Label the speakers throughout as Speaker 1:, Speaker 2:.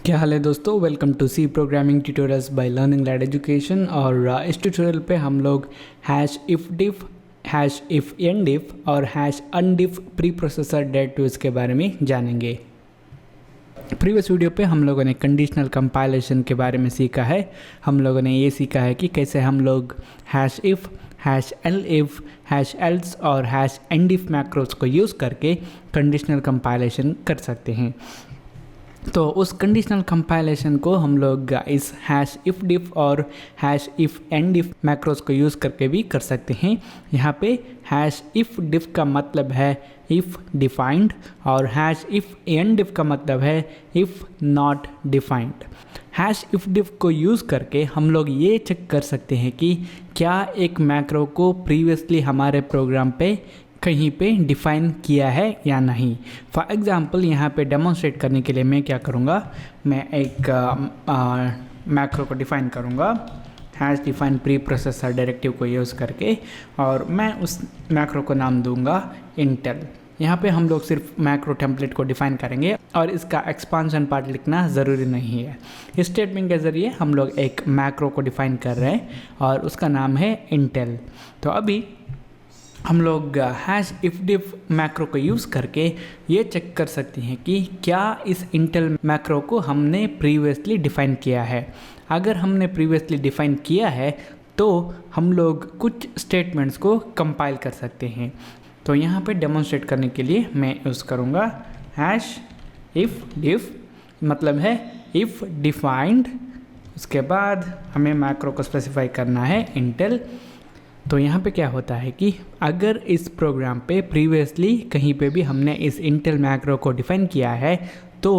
Speaker 1: क्या हाल है दोस्तों। Welcome to C programming tutorials by learning lad education. और इस ट्यूटोरियल पे हम लोग hash if def, hash if n def और हैश अनडिफ प्री प्रोसेसर डेट टूल्स के बारे में जानेंगे। प्रीवियस वीडियो पे हम लोगों ने कंडीशनल कंपाइलेशन के बारे में सीखा है। हम लोगों ने ये सीखा है कि कैसे हम लोग hash if, hash L if, hash else और हैश एनडिफ मैक्रोज को यूज़ करके कंडीशनल कंपाइलेशन कर सकते हैं। तो उस कंडीशनल कंपाइलेशन को हम लोग इस हैश इफ डिफ और hash if n def macros को यूज़ करके भी कर सकते हैं। यहाँ पे हैश इफ डिफ का मतलब है इफ़ डिफाइंड और हैश इफ एन डिफ का मतलब है if not defined. Hash if def को यूज़ करके हम लोग ये चेक कर सकते हैं कि क्या एक मैक्रो को प्रीवियसली हमारे प्रोग्राम पे कहीं पे डिफ़ाइन किया है या नहीं। फॉर एग्ज़ाम्पल यहाँ पे डेमोन्स्ट्रेट करने के लिए मैं क्या करूँगा, मैं एक मैक्रो को डिफ़ाइन करूँगा hash define pre processor directive को यूज़ करके, और मैं उस मैक्रो को नाम दूंगा इंटेल। यहाँ पे हम लोग सिर्फ मैक्रो टेम्पलेट को डिफ़ाइन करेंगे और इसका एक्सपांशन पार्ट लिखना ज़रूरी नहीं है। इस स्टेटमेंट के ज़रिए हम लोग एक मैक्रो को डिफ़ाइन कर रहे हैं और उसका नाम है इंटेल। तो अभी हम लोग हैश इफ डिफ मैक्रो को यूज़ करके ये चेक कर सकते हैं कि क्या इस इंटेल मैक्रो को हमने प्रीवियसली डिफ़ाइन किया है। अगर हमने प्रीवियसली डिफ़ाइन किया है तो हम लोग कुछ स्टेटमेंट्स को कंपाइल कर सकते हैं। तो यहाँ पे डेमोन्स्ट्रेट करने के लिए मैं यूज़ करूँगा हैश इफ डिफ, मतलब है इफ़ डिफाइंड, उसके बाद हमें मैक्रो को स्पेसिफाई करना है इंटेल। तो यहाँ पे क्या होता है कि अगर इस प्रोग्राम पे प्रीवियसली कहीं पे भी हमने इस इंटेल मैक्रो को डिफ़ाइन किया है तो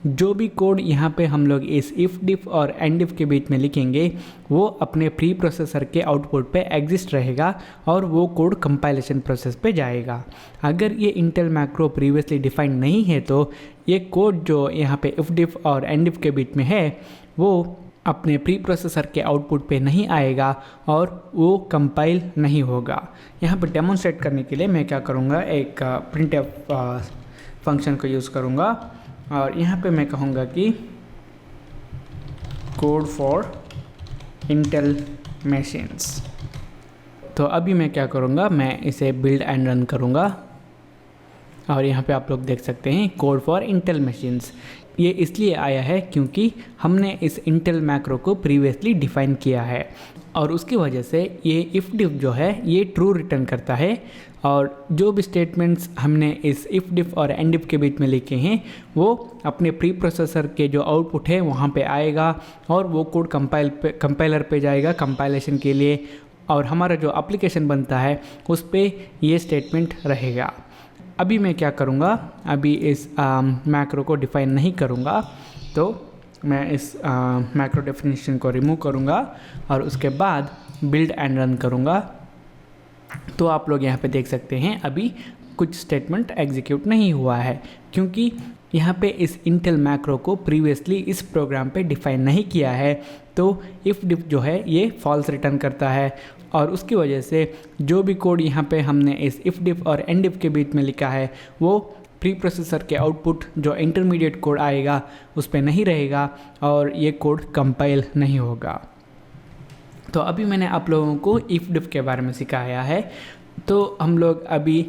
Speaker 1: जो भी कोड यहाँ पे हम लोग इस इफ़ डिफ और एंड डिफ के बीच में लिखेंगे वो अपने प्री प्रोसेसर के आउटपुट पे एग्जिस्ट रहेगा और वो कोड कंपाइलेशन प्रोसेस पे जाएगा। अगर ये इंटेल मैक्रो प्रीवियसली डिफ़ाइन नहीं है तो ये कोड जो यहाँ पे इफ़ डिफ और एंड डिफ के बीच में है वो अपने प्री प्रोसेसर के आउटपुट पे नहीं आएगा और वो कंपाइल नहीं होगा। यहाँ पर डेमोन्स्ट्रेट करने के लिए मैं क्या करूँगा, एक प्रिंटफ फंक्शन को यूज़ करूँगा और यहाँ पे मैं कहूँगा कि कोड फॉर इंटेल मशीन्स। तो अभी मैं क्या करूँगा, मैं इसे बिल्ड एंड रन करूँगा और यहाँ पे आप लोग देख सकते हैं कोड फॉर इंटेल मशीन्स। ये इसलिए आया है क्योंकि हमने इस इंटेल मैक्रो को प्रीवियसली डिफ़ाइन किया है और उसकी वजह से ये इफ़ डिफ जो है ये ट्रू रिटर्न करता है और जो भी स्टेटमेंट्स हमने इस इफ़ डिफ और एंड डिफ के बीच में लिखे हैं वो अपने प्री प्रोसेसर के जो आउटपुट है वहाँ पे आएगा और वो कोड कंपाइलर पे जाएगा कंपाइलेशन के लिए, और हमारा जो एप्लीकेशन बनता है उस पर ये स्टेटमेंट रहेगा। अभी मैं क्या करूँगा, अभी इस मैक्रो को डिफ़ाइन नहीं करूँगा तो मैं इस मैक्रो डेफिनेशन को रिमूव करूँगा और उसके बाद बिल्ड एंड रन करूँगा। तो आप लोग यहाँ पे देख सकते हैं अभी कुछ स्टेटमेंट एग्जीक्यूट नहीं हुआ है क्योंकि यहाँ पे इस इंटेल मैक्रो को प्रीवियसली इस प्रोग्राम पे डिफ़ाइन नहीं किया है। तो इफ़ डिफ जो है ये फॉल्स रिटर्न करता है और उसकी वजह से जो भी कोड यहाँ पे हमने इस इफ़ डिफ और एंड डिफ के बीच में लिखा है वो प्री प्रोसेसर के आउटपुट जो इंटरमीडिएट कोड आएगा उस पर नहीं रहेगा और ये कोड कंपाइल नहीं होगा। तो अभी मैंने आप लोगों को इफ़ डिफ के बारे में सिखाया है, तो हम लोग अभी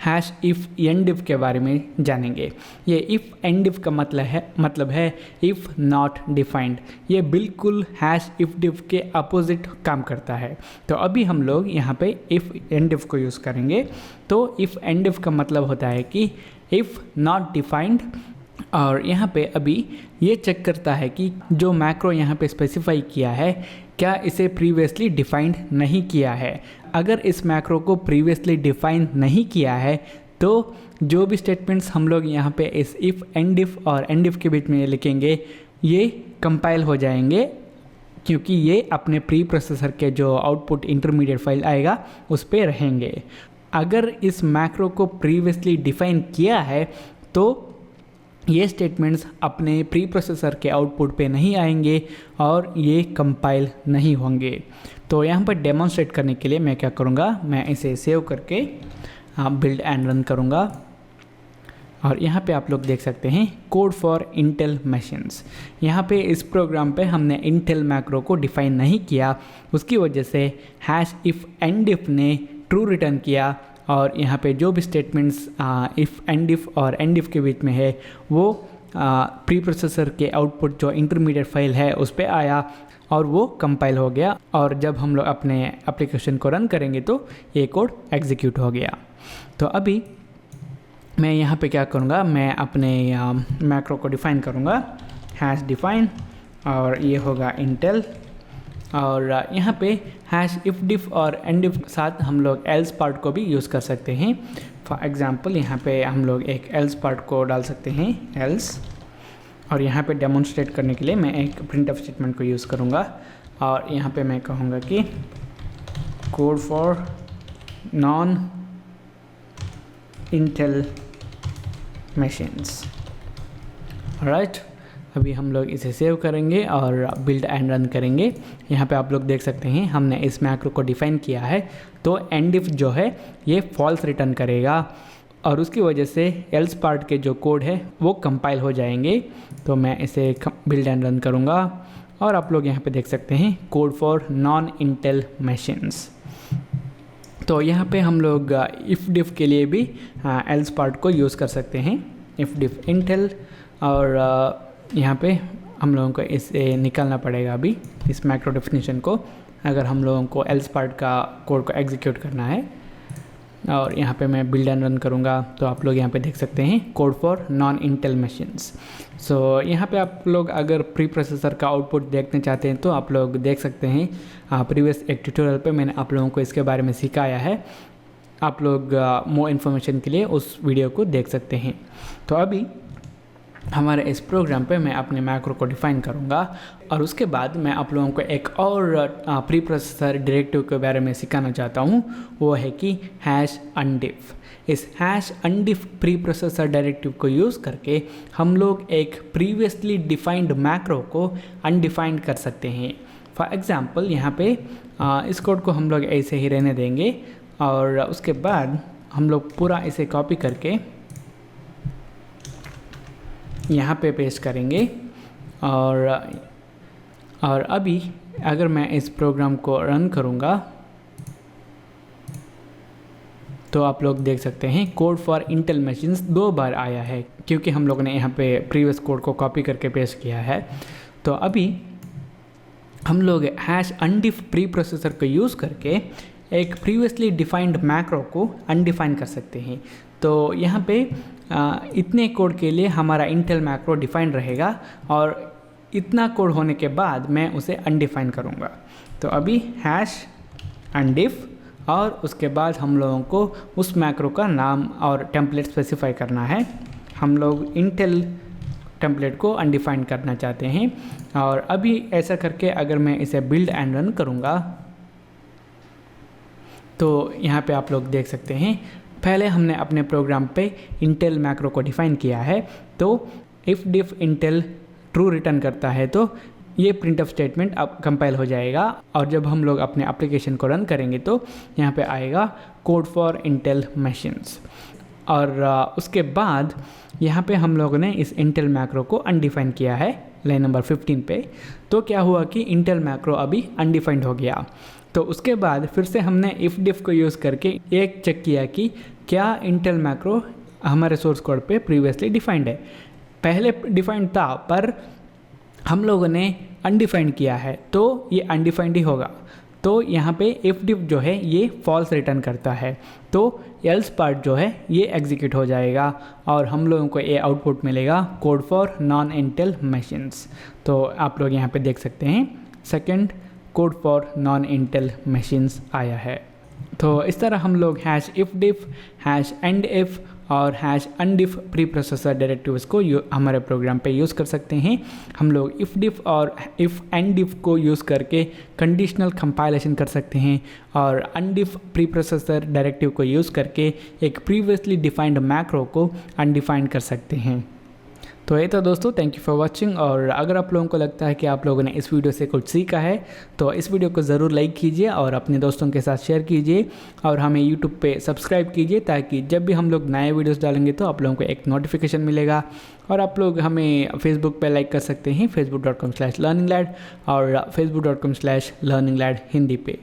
Speaker 1: हैश इफ़ एन डिफ के बारे में जानेंगे। ये इफ़ एन डिफ का मतलब है इफ़ नॉट डिफाइंड। ये बिल्कुल हैश इफ़ डिफ के अपोजिट काम करता है। तो अभी हम लोग यहाँ पे इफ़ एन डिफ को यूज़ करेंगे। तो इफ़ एन डिफ का मतलब होता है कि इफ़ नॉट डिफाइंड, और यहाँ पे अभी ये चेक करता है कि जो मैक्रो यहाँ पे स्पेसिफाई किया है क्या इसे प्रीवियसली डिफ़ाइंड नहीं किया है। अगर इस मैक्रो को प्रीवियसली डिफ़ाइन नहीं किया है तो जो भी स्टेटमेंट्स हम लोग यहाँ पे इस इफ़ एंड डिफ और एंड डिफ के बीच में लिखेंगे ये कंपाइल हो जाएंगे क्योंकि ये अपने प्री प्रोसेसर के जो आउटपुट इंटरमीडिएट फाइल आएगा उस पर रहेंगे। अगर इस मैक्रो को प्रीवियसली डिफ़ाइन किया है तो ये स्टेटमेंट्स अपने प्री प्रोसेसर के आउटपुट पे नहीं आएंगे और ये कंपाइल नहीं होंगे। तो यहाँ पर डेमोन्स्ट्रेट करने के लिए मैं क्या करूँगा, मैं इसे सेव करके बिल्ड एंड रन करूँगा और यहाँ पे आप लोग देख सकते हैं कोड फॉर इंटेल मशीन्स। यहाँ पे इस प्रोग्राम पे हमने इंटेल मैक्रो को डिफ़ाइन नहीं किया, उसकी वजह से हैश इफ़ एंड इफ़ ने ट्रू रिटर्न किया और यहाँ पे जो भी स्टेटमेंट्स इफ़ एंड इफ़ और एंड इफ़ के बीच में है वो प्री प्रोसेसर के आउटपुट जो इंटरमीडिएट फाइल है उस पर आया और वो कंपाइल हो गया, और जब हम लोग अपने एप्लीकेशन को रन करेंगे तो ये कोड एग्जीक्यूट हो गया। तो अभी मैं यहाँ पे क्या करूँगा, मैं अपने मैक्रो को डिफ़ाइन करूँगा, हैश डिफ़ाइन, और ये होगा इंटेल, और यहाँ पे हैश इफ़ डिफ और एंड इफ साथ हम लोग एल्स पार्ट को भी यूज़ कर सकते हैं। फॉर एग्ज़ाम्पल यहाँ पे हम लोग एक एल्स पार्ट को डाल सकते हैं, एल्स, और यहाँ पे डेमोन्स्ट्रेट करने के लिए मैं एक प्रिंटफ स्टेटमेंट को यूज़ करूँगा, और यहाँ पे मैं कहूँगा कि code for non Intel machines. Right, अभी हम लोग इसे सेव करेंगे और बिल्ड एंड रन करेंगे। यहाँ पे आप लोग देख सकते हैं हमने इस मैक्रो को डिफ़ाइन किया है, तो एंड इफ जो है ये फॉल्स रिटर्न करेगा और उसकी वजह से एल्स पार्ट के जो कोड है वो कंपाइल हो जाएंगे। तो मैं इसे बिल्ड एंड रन करूँगा और आप लोग यहाँ पे देख सकते हैं code for non Intel machines. तो यहाँ पे हम लोग इफ़ डिफ के लिए भी एल्स पार्ट को यूज़ कर सकते हैं, इफ़ डिफ इंटेल, और यहाँ पे हम लोगों को इसे निकालना पड़ेगा अभी इस मैक्रो डेफिनेशन को, अगर हम लोगों को एल्स पार्ट का कोड को एग्जीक्यूट करना है। और यहाँ पे मैं बिल्ड एंड रन करूँगा तो आप लोग यहाँ पे देख सकते हैं code for non Intel machines. So यहाँ पे आप लोग अगर प्री प्रोसेसर का आउटपुट देखना चाहते हैं तो आप लोग देख सकते हैं, प्रीवियस एक ट्यूटोरियल पे मैंने आप लोगों को इसके बारे में सिखाया है, आप लोग मोर इन्फॉर्मेशन के लिए उस वीडियो को देख सकते हैं। तो अभी हमारे इस प्रोग्राम पे मैं अपने मैक्रो को डिफ़ाइन करूँगा और उसके बाद मैं आप लोगों को एक और प्री प्रोसेसर डायरेक्टिव के बारे में सिखाना चाहता हूँ, वो है कि हैश अनडिफ। इस hash undef pre processor directive को यूज़ करके हम लोग एक प्रीवियसली डिफाइंड मैक्रो को अनडिफाइंड कर सकते हैं। फॉर एग्ज़ाम्पल यहाँ पे इस कोड को हम लोग ऐसे ही रहने देंगे और उसके बाद हम लोग पूरा इसे कॉपी करके यहाँ पे पेस्ट करेंगे। और अभी अगर मैं इस प्रोग्राम को रन करूँगा तो आप लोग देख सकते हैं कोड फॉर इंटेल मशीन्स 2 बार आया है, क्योंकि हम लोग ने यहाँ पे प्रीवियस कोड को कॉपी करके पेस्ट किया है। तो अभी हम लोग हैश अनडिफ प्री प्रोसेसर को यूज़ करके एक प्रीवियसली डिफाइंड मैक्रो को अनडिफाइन कर सकते हैं। तो यहाँ पे इतने कोड के लिए हमारा इंटेल मैक्रो डिफाइंड रहेगा और इतना कोड होने के बाद मैं उसे अनडिफाइन करूँगा। तो अभी हैश अनडिफ और उसके बाद हम लोगों को उस मैक्रो का नाम और टेम्पलेट स्पेसिफाई करना है। हम लोग इंटेल टेम्पलेट को अनडिफाइन करना चाहते हैं और अभी ऐसा करके अगर मैं इसे बिल्ड एंड रन करूँगा तो यहाँ पे आप लोग देख सकते हैं पहले हमने अपने प्रोग्राम पे इंटेल मैक्रो को डिफ़ाइन किया है। तो if diff Intel true return करता है तो ये प्रिंटफ स्टेटमेंट अब कंपाइल हो जाएगा और जब हम लोग अपने एप्लीकेशन को रन करेंगे तो यहाँ पे आएगा कोड फॉर इंटेल मशीन्स। और उसके बाद यहाँ पे हम लोगों ने इस इंटेल मैक्रो को अनडिफाइन किया है लाइन नंबर 15 पे। तो क्या हुआ कि इंटेल मैक्रो अभी अनडिफाइंड हो गया। तो उसके बाद फिर से हमने इफ़ डिफ को यूज़ करके एक चेक किया कि क्या इंटेल मैक्रो हमारे सोर्स कोड पे प्रीवियसली डिफाइंड है। पहले डिफाइंड था पर हम लोगों ने अनडिफाइंड किया है तो ये अनडिफाइंड ही होगा। तो यहाँ पे इफ़ डिफ जो है ये फॉल्स रिटर्न करता है, तो एल्स पार्ट जो है ये एग्जीक्यूट हो जाएगा और हम लोगों को ये आउटपुट मिलेगा code for non Intel machines. तो आप लोग यहाँ पे देख सकते हैं second code for non Intel machines आया है। तो इस तरह हम लोग hash if diff, hash and if और hash undef pre processor directives को हमारे प्रोग्राम पे यूज़ कर सकते हैं। हम लोग इफ़ डिफ और इफ़ एंड डिफ को यूज़ करके कंडीशनल कंपाइलेशन कर सकते हैं और अनडिफ प्री प्रोसेसर डायरेक्टिव को यूज़ करके एक प्रीवियसली डिफाइंड मैक्रो को अनडिफाइंड कर सकते हैं। तो ये तो दोस्तों, थैंक यू फॉर वॉचिंग। और अगर आप लोगों को लगता है कि आप लोगों ने इस वीडियो से कुछ सीखा है तो इस वीडियो को ज़रूर लाइक कीजिए और अपने दोस्तों के साथ शेयर कीजिए और हमें यूट्यूब पे सब्सक्राइब कीजिए, ताकि जब भी हम लोग नए वीडियोस डालेंगे तो आप लोगों को एक नोटिफिकेशन मिलेगा। और आप लोग हमें फेसबुक पे लाइक कर सकते हैं, facebook.com/learninglad और facebook.com/learninglad हिंदी पे।